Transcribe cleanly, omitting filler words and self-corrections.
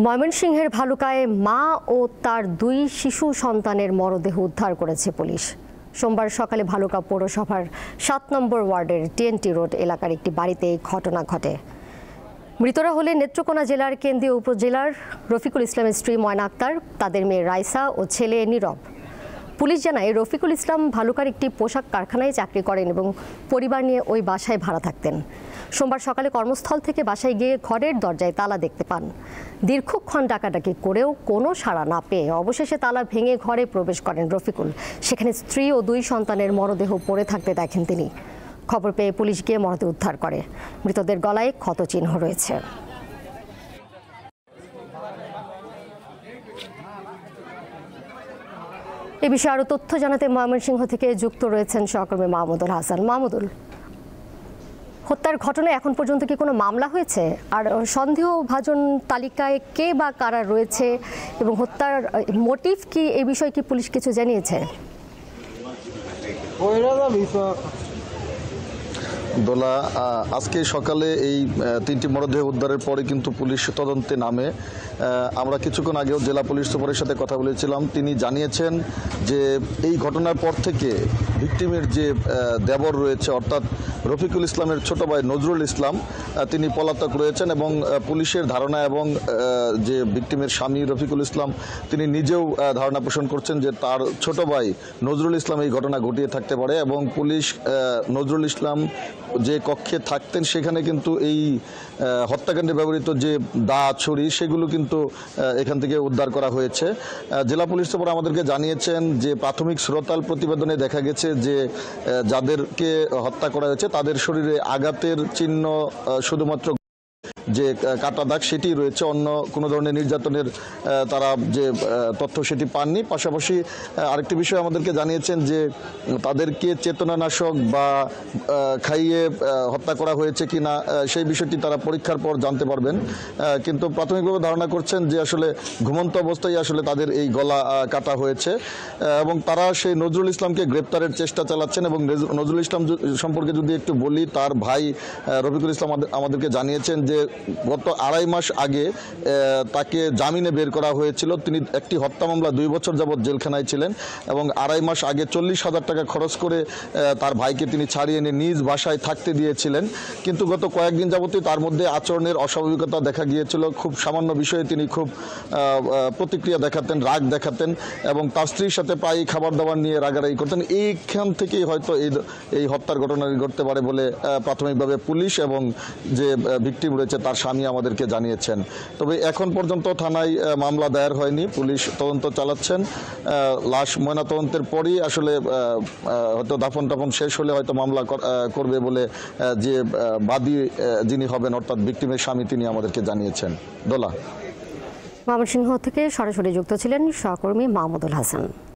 ময়মনসিংহের ভালুকায় মা ও তার দুই শিশু সন্তানের মরদেহ উদ্ধার করেছে পুলিশ। সোমবার সকালে ভালুকা পৌরসভার ৭ নম্বর ওয়ার্ডের টিএনটি রোড এলাকার একটি বাড়িতে এই ঘটনা ঘটে। মৃতরা হলেন নেত্রকোনা জেলার কেন্দ্রীয় উপজেলার রফিকুল ইসলামের স্ত্রী ময়না আক্তার, তাদের মেয়ে রাইসা ও ছেলে নীরব। পুলিশ জানায় রফিকুল ইসলাম ভালুকার একটি পোশাক কারখানায় চাকরি করেন এবং পরিবার নিয়ে ওই বাসায় ভাড়া থাকতেন। সোমবার সকালে কর্মস্থল থেকে বাসায় গিয়ে ঘরের দরজায় তালা দেখতে পান। দীর্ঘক্ষণ ডাকাডাকি করেও কোনো সাড়া না পেয়ে অবশেষে তালা ভেঙে ঘরে প্রবেশ করেন রফিকুল। সেখানে স্ত্রী ও দুই সন্তানের মরদেহ পড়ে থাকতে দেখেন তিনি। খবর পেয়ে পুলিশ গিয়ে মরদেহ উদ্ধার করে। মৃতদের গলায় ক্ষতচিহ্ন রয়েছে। এ বিষয়ে আরও তথ্য জানাতে ময়মনসিংহ থেকে যুক্ত রয়েছেন সহকর্মী মাহমুদুল হাসান। মাহমুদুল, হত্যার ঘটনায় এখন পর্যন্ত কি কোনো মামলা হয়েছে? আর সন্দেহভাজন তালিকায় কে বা কারা রয়েছে এবং হত্যার মোটিভ কি, এই বিষয়ে কি পুলিশ কিছু জানিয়েছে? দোলা, আজকে সকালে এই তিনটি মরদেহ উদ্ধারের পরে কিন্তু পুলিশ তদন্তে নামে। আমরা কিছুক্ষণ আগেও জেলা পুলিশ সুপারের সাথে কথা বলেছিলাম। তিনি জানিয়েছেন যে এই ঘটনার পর থেকে ভিকটিমের যে দেবর রয়েছে, অর্থাৎ রফিকুল ইসলামের ছোট ভাই নজরুল ইসলাম, তিনি পলাতক রয়েছেন এবং পুলিশের ধারণা এবং যে ভিকটিমের স্বামী রফিকুল ইসলাম তিনি নিজেও ধারণা পোষণ করছেন যে তার ছোট ভাই নজরুল ইসলাম এই ঘটনা ঘটিয়ে থাকতে পারে এবং পুলিশ নজরুল ইসলাম যে কক্ষে থাকতেন সেখানে কিন্তু এই হত্যাকাণ্ডে ব্যবহৃত যে দা ছুরি সেগুলো কিন্তু এখান থেকে উদ্ধার করা হয়েছে। জেলা পুলিশ সুপার আমাদেরকে জানিয়েছেন যে প্রাথমিক শ্রোতাল প্রতিবেদনে দেখা গেছে যে যাদেরকে হত্যা করা হয়েছে তাদের শরীরে আঘাতের চিহ্ন শুধুমাত্র যে কাটা দাগ সেটি রয়েছে, অন্য কোনো ধরনের নির্যাতনের তারা যে তথ্য সেটি পাননি। পাশাপাশি আরেকটি বিষয় আমাদেরকে জানিয়েছেন যে তাদেরকে চেতনানাশক বা খাইয়ে হত্যা করা হয়েছে কি না সেই বিষয়টি তারা পরীক্ষার পর জানতে পারবেন। কিন্তু প্রাথমিকভাবে ধারণা করছেন যে আসলে ঘুমন্ত অবস্থায় আসলে তাদের এই গলা কাটা হয়েছে এবং তারা সেই নজরুল ইসলামকে গ্রেপ্তারের চেষ্টা চালাচ্ছেন। এবং নজরুল ইসলাম সম্পর্কে যদি একটু বলি, তার ভাই রফিকুল ইসলাম আমাদেরকে জানিয়েছেন যে গত ২.৫ মাস আগে তাকে জামিনে বের করা হয়েছিল। তিনি একটি হত্যা মামলা ২ বছর যাবৎ জেলখানায় ছিলেন এবং ২.৫ মাস আগে ৪০,০০০ টাকা খরচ করে তার ভাইকে তিনি ছাড়িয়ে এনে নিজ বাসায় থাকতে দিয়েছিলেন। কিন্তু গত কয়েকদিন যাবতই তার মধ্যে আচরণের অস্বাভাবিকতা দেখা গিয়েছিল। খুব সামান্য বিষয়ে তিনি খুব প্রতিক্রিয়া দেখাতেন, রাগ দেখাতেন এবং তার স্ত্রীর সাথে প্রায়ই খাবার দাবার নিয়ে রাগারাগি করতেন। এইখান থেকেই হয়তো এই হত্যার ঘটনাটি ঘটতে পারে বলে প্রাথমিকভাবে পুলিশ এবং যে ভিকটিম রয়েছে তার স্বামী আমাদেরকে জানিয়েছেন। তবে এখন পর্যন্ত থানায় মামলা দায়ের হয়নি, পুলিশ তদন্ত চালাচ্ছেন। লাশ ময়নাতদন্তের পরই আসলে হয়তো দাফন টাফন শেষ হলে হয়তো মামলা করবে বলে যে বাদী যিনি হবেন অর্থাৎ ভিকটিমের স্বামী তিনি আমাদেরকে জানিয়েছেন। দোলা, ময়মনসিংহ থেকে সরাসরি যুক্ত ছিলেন সহকর্মী মাহমুদুল হাসান।